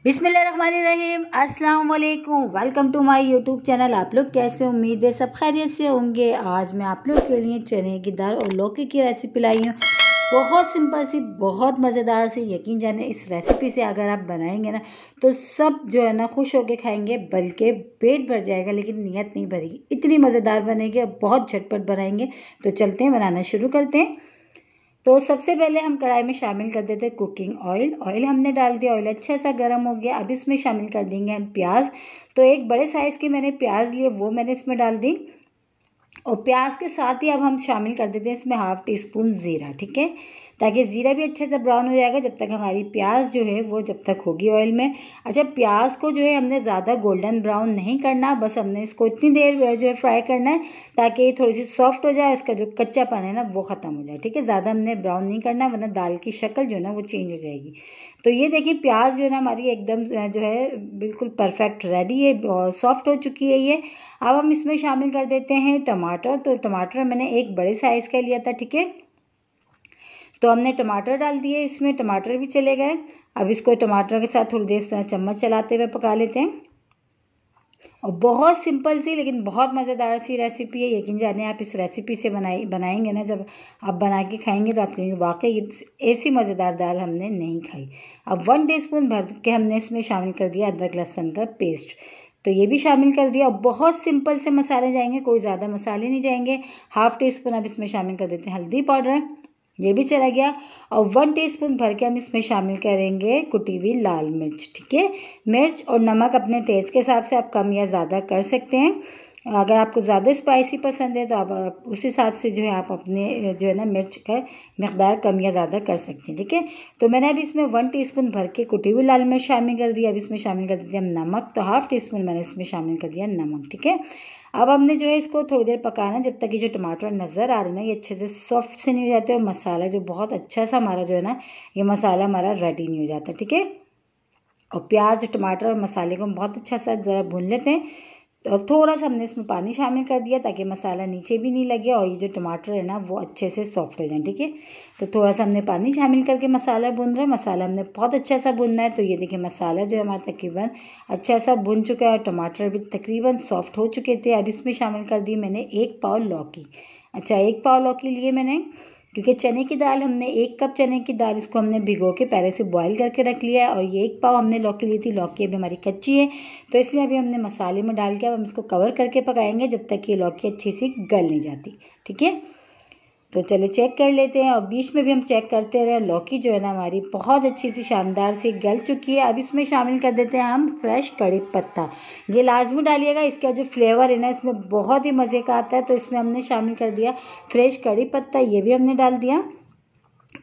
बिस्मिल्लाहिर्रहमानिर्रहीम, अस्सलाम वालेकुम। Welcome to my YouTube channel. आप लोग कैसे, उम्मीद है सब खैरियत से होंगे। आज मैं आप लोग के लिए चने की दाल और लौकी की रेसिपी लाई हूँ। बहुत सिंपल सी, बहुत मज़ेदार सी। यकीन जाने इस रेसिपी से अगर आप बनाएंगे ना तो सब जो है ना खुश होके खाएंगे, बल्कि पेट भर जाएगा, लेकिन नीयत नहीं भरेगी। इतनी मज़ेदार बनेगी और बहुत झटपट बनाएंगे। तो चलते हैं, बनाना शुरू करते हैं। तो सबसे पहले हम कढ़ाई में शामिल कर देते हैं कुकिंग ऑयल। ऑयल हमने डाल दिया, ऑयल अच्छा सा गर्म हो गया। अब इसमें शामिल कर देंगे हम प्याज। तो एक बड़े साइज़ की मैंने प्याज लिए, वो मैंने इसमें डाल दी। और प्याज के साथ ही अब हम शामिल कर देते हैं इसमें हाफ़ टी स्पून ज़ीरा, ठीक है, ताकि ज़ीरा भी अच्छे से ब्राउन हो जाएगा जब तक हमारी प्याज जो है वो जब तक होगी ऑयल में। अच्छा, प्याज को जो है हमने ज़्यादा गोल्डन ब्राउन नहीं करना, बस हमने इसको इतनी देर जो है फ्राई करना है ताकि ये थोड़ी सी सॉफ्ट हो जाए, इसका जो कच्चापन है ना वो ख़त्म हो जाए, ठीक है। ज़्यादा हमने ब्राउन नहीं करना, वरना दाल की शक्ल जो है ना वो चेंज हो जाएगी। तो ये देखिए प्याज जो है ना हमारी एकदम जो है बिल्कुल परफेक्ट रेडी है और सॉफ्ट हो चुकी है ये। अब हम इसमें शामिल कर देते हैं टमाटर। तो टमाटर मैंने एक बड़े साइज़ का लिया था, ठीक है। तो हमने टमाटर डाल दिए इसमें, टमाटर भी चले गए। अब इसको टमाटर के साथ थोड़ी देर इस तरह चम्मच चलाते हुए पका लेते हैं। और बहुत सिंपल सी लेकिन बहुत मज़ेदार सी रेसिपी है। यकीन जाने आप इस रेसिपी से बनाएंगे ना, जब आप बना के खाएंगे तो आप कहेंगे वाकई ऐसी मज़ेदार दाल हमने नहीं खाई। अब 1 टीस्पून भर के हमने इसमें शामिल कर दिया अदरक लहसुन का पेस्ट। तो ये भी शामिल कर दिया। और बहुत सिंपल से मसाले जाएंगे, कोई ज़्यादा मसाले नहीं जाएंगे। हाफ़ टी स्पून अब इसमें शामिल कर देते हैं हल्दी पाउडर, ये भी चला गया। और 1 टीस्पून भर के हम इसमें शामिल करेंगे कुटी हुई लाल मिर्च, ठीक है। मिर्च और नमक अपने टेस्ट के हिसाब से आप कम या ज़्यादा कर सकते हैं। अगर आपको ज़्यादा स्पाइसी पसंद है तो आप उस हिसाब से जो है आप अपने जो है ना मिर्च का मकदार कम या ज़्यादा कर सकते हैं, ठीक है। तो मैंने अभी इसमें 1 टीस्पून भर के कुटी हुई लाल मिर्च शामिल कर दिया। अब इसमें शामिल कर देते हैं हम नमक। तो हाफ़ टीस्पून मैंने इसमें शामिल कर दिया नमक, ठीक है। अब हमने जो है इसको थोड़ी देर पकाना, जब तक ये जो टमाटर नज़र आ रहे हैं ना ये अच्छे से सॉफ्ट से नहीं हो जाते और मसाला जो बहुत अच्छा सा हमारा जो है ना ये मसाला हमारा रेडी नहीं हो जाता, ठीक है। और प्याज टमाटर और मसाले को हम बहुत अच्छा सा ज़रा भून लेते हैं। और थोड़ा सा हमने इसमें पानी शामिल कर दिया ताकि मसाला नीचे भी नहीं लगे और ये जो टमाटर है ना वो अच्छे से सॉफ्ट हो जाए, ठीक है। तो थोड़ा सा हमने पानी शामिल करके मसाला भून रहे हैं। मसाला हमने बहुत अच्छा सा भूनना है। तो ये देखिए मसाला जो है हमारा तकरीबन अच्छा सा भुन चुका है और टमाटर भी तकरीबन सॉफ्ट हो चुके थे। अब इसमें शामिल कर दी मैंने 1 पाव लौकी। अच्छा, 1 पाव लौकी लिए मैंने, क्योंकि चने की दाल हमने 1 कप चने की दाल इसको हमने भिगो के पहले से बॉईल करके रख लिया है। और ये 1 पाव हमने लौकी ली थी। लौकी अभी हमारी कच्ची है तो इसलिए अभी हमने मसाले में डाल के अब हम इसको कवर करके पकाएंगे जब तक ये लौकी अच्छी सी गल नहीं जाती, ठीक है। तो चलिए चेक कर लेते हैं और बीच में भी हम चेक करते रहे। लौकी जो है ना हमारी बहुत अच्छी सी शानदार सी गल चुकी है। अब इसमें शामिल कर देते हैं हम फ्रेश कड़ी पत्ता। ये लाजमी डालिएगा, इसका जो फ्लेवर है ना इसमें बहुत ही मज़े का आता है। तो इसमें हमने शामिल कर दिया फ्रेश कड़ी पत्ता, ये भी हमने डाल दिया।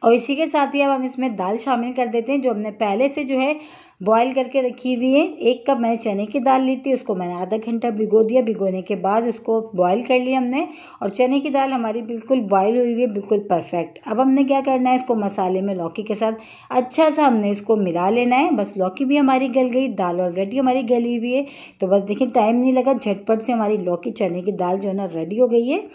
और इसी के साथ ही अब हम इसमें दाल शामिल कर देते हैं जो हमने पहले से जो है बॉईल करके रखी हुई है। 1 कप मैंने चने की दाल ली थी, उसको मैंने आधा घंटा भिगो दिया। भिगोने के बाद उसको बॉईल कर लिया हमने और चने की दाल हमारी बिल्कुल बॉईल हुई हुई है, बिल्कुल परफेक्ट। अब हमने क्या करना है, इसको मसाले में लौकी के साथ अच्छा सा हमने इसको मिला लेना है। बस लौकी भी हमारी गल गई, दाल ऑलरेडी हमारी गली हुई है। तो बस देखिए टाइम नहीं लगा, झटपट से हमारी लौकी चने की दाल जो है ना रेडी हो गई है।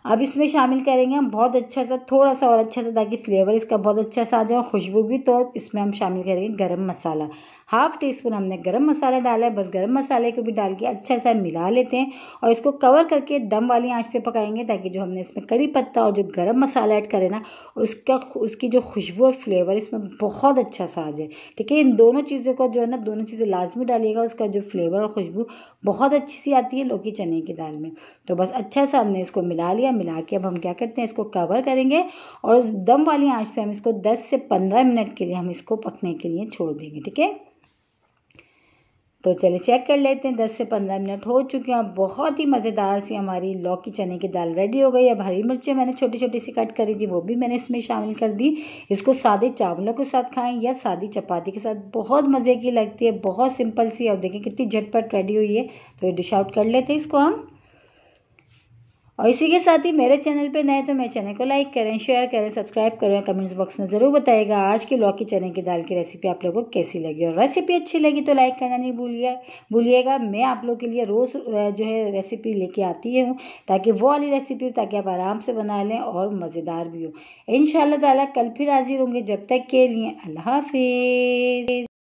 अब इसमें शामिल करेंगे हम बहुत अच्छा सा, थोड़ा सा और अच्छा सा, ताकि फ्लेवर इसका बहुत अच्छा सा आ जाए, खुशबू भी। तो इसमें हम शामिल करेंगे गरम मसाला। हाफ़ टीस्पून हमने गरम मसाला डाला है। बस गरम मसाले को भी डाल के अच्छा सा मिला लेते हैं और इसको कवर करके दम वाली आंच पे पकाएंगे ताकि जो हमने इसमें कड़ी पत्ता और जो गरम मसाला ऐड करें ना उसकी जो खुशबू और फ्लेवर इसमें बहुत अच्छा सा आ जाए, ठीक है। इन दोनों चीज़ों को जो है ना, दोनों चीज़ें लाजमी डालिएगा, उसका जो फ्लेवर और खुशबू बहुत अच्छी सी आती है लौकी चने की दाल में। तो बस अच्छा सा हमने इसको मिला लिया। मिला के अब हम क्या करते हैं, इसको कवर करेंगे और उस दम वाली आंच पे हम इसको 10 से 15 मिनट के लिए हम इसको पकने के लिए छोड़ देंगे, ठीक है। तो चलिए चेक कर लेते हैं, 10 से 15 मिनट हो चुके हैं। बहुत ही मज़ेदार सी हमारी लौकी चने की दाल रेडी हो गई। अब हरी मिर्चें मैंने छोटी छोटी सी कट करी थी, वो भी मैंने इसमें शामिल कर दी। इसको सादे चावलों के साथ खाएं या सादी चपाती के साथ, बहुत मज़े की लगती है, बहुत सिंपल सी। और देखिए कितनी झटपट रेडी हुई है। तो ये डिश आउट कर लेते हैं इसको हम। और इसी के साथ ही मेरे चैनल पे नए तो मेरे चैनल को लाइक करें, शेयर करें, सब्सक्राइब करें। कमेंट्स बॉक्स में ज़रूर बताइएगा आज की लौकी चने की दाल की रेसिपी आप लोगों को कैसी लगी। और रेसिपी अच्छी लगी तो लाइक करना नहीं भूलिएगा। मैं आप लोग के लिए रोज़ जो है रेसिपी लेके आती हूँ, ताकि वो वाली रेसिपी ताकि आप आराम से बना लें और मज़ेदार भी हो। इंशाअल्लाह ताला कल फिर हाजिर होंगे। जब तक के लिए अल्लाह हाफिज़।